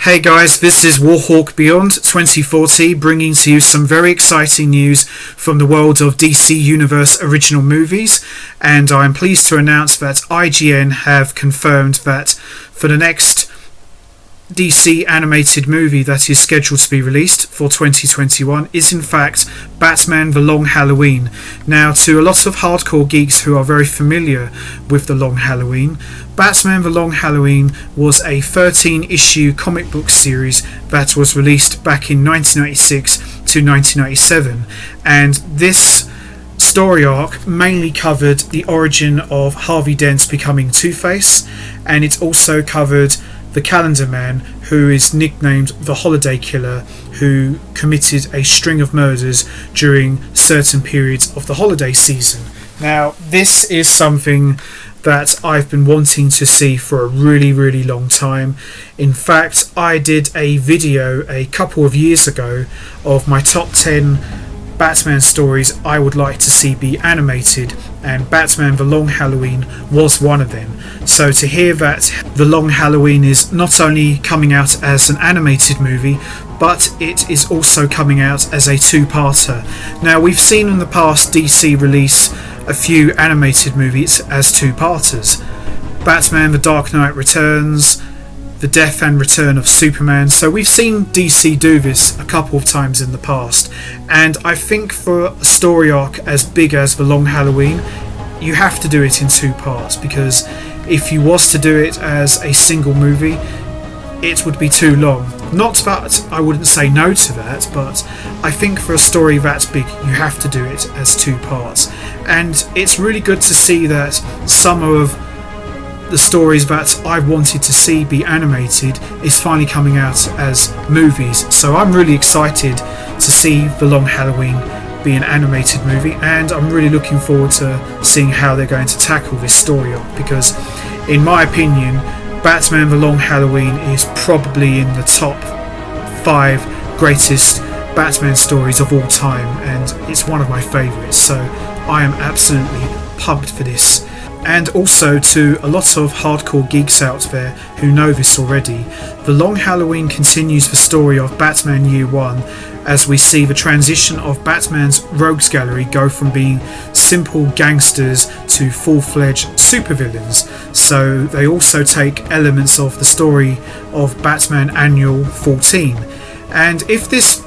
Hey guys, this is Warhawk Beyond 2040 bringing to you some very exciting news from the world of DC Universe original movies, and I'm pleased to announce that IGN have confirmed that for the next DC animated movie that is scheduled to be released for 2021 is in fact Batman The Long Halloween. Now, to a lot of hardcore geeks who are very familiar with The Long Halloween, Batman The Long Halloween was a 13-issue comic book series that was released back in 1996 to 1997, and this story arc mainly covered the origin of Harvey Dent becoming Two-Face, and it also covered the Calendar Man, who is nicknamed the Holiday Killer, who committed a string of murders during certain periods of the holiday season. Now, this is something that I've been wanting to see for a really long time. In fact, I did a video a couple of years ago of my top 10 Batman stories I would like to see be animated, and Batman The Long Halloween was one of them. So to hear that The Long Halloween is not only coming out as an animated movie, but it is also coming out as a two-parter. Now, we've seen in the past DC release a few animated movies as two-parters. Batman The Dark Knight Returns, The Death and Return of Superman. So we've seen DC do this a couple of times in the past, and I think for a story arc as big as The Long Halloween, you have to do it in two parts, because if you was to do it as a single movie, it would be too long. Not that I wouldn't say no to that, but I think for a story that big, you have to do it as two parts. And it's really good to see that some of the stories that I wanted to see be animated is finally coming out as movies. So I'm really excited to see The Long Halloween be an animated movie, and I'm really looking forward to seeing how they're going to tackle this story arc, because in my opinion, Batman The Long Halloween is probably in the top 5 greatest Batman stories of all time, and it's one of my favourites, so I am absolutely pumped for this. And also, to a lot of hardcore geeks out there who know this already, The Long Halloween continues the story of Batman Year One, as we see the transition of Batman's rogues gallery go from being simple gangsters to full-fledged supervillains. So they also take elements of the story of Batman Annual 14. And if this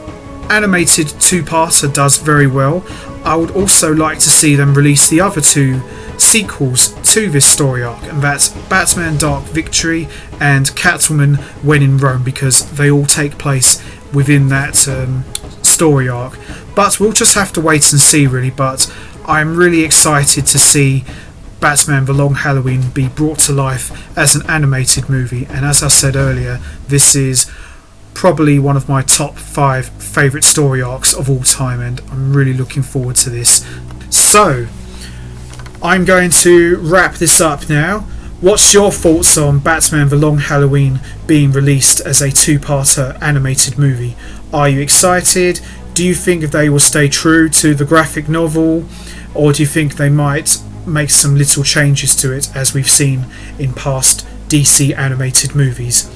animated two-parter does very well, I would also like to see them release the other two sequels to this story arc, and that's Batman Dark Victory and Catwoman When in Rome, because they all take place within that story arc. But we'll just have to wait and see, really. But I'm really excited to see Batman The Long Halloween be brought to life as an animated movie, and as I said earlier, this is probably one of my top 5 favourite story arcs of all time, and I'm really looking forward to this. So I'm going to wrap this up now. What's your thoughts on Batman The Long Halloween being released as a two-parter animated movie? Are you excited? Do you think they will stay true to the graphic novel, or do you think they might make some little changes to it as we've seen in past DC animated movies?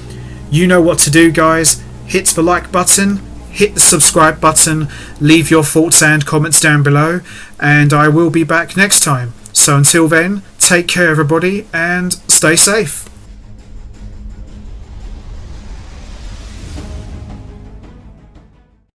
You know what to do, guys. Hit the like button, hit the subscribe button, leave your thoughts and comments down below, and I will be back next time. So until then, take care everybody and stay safe.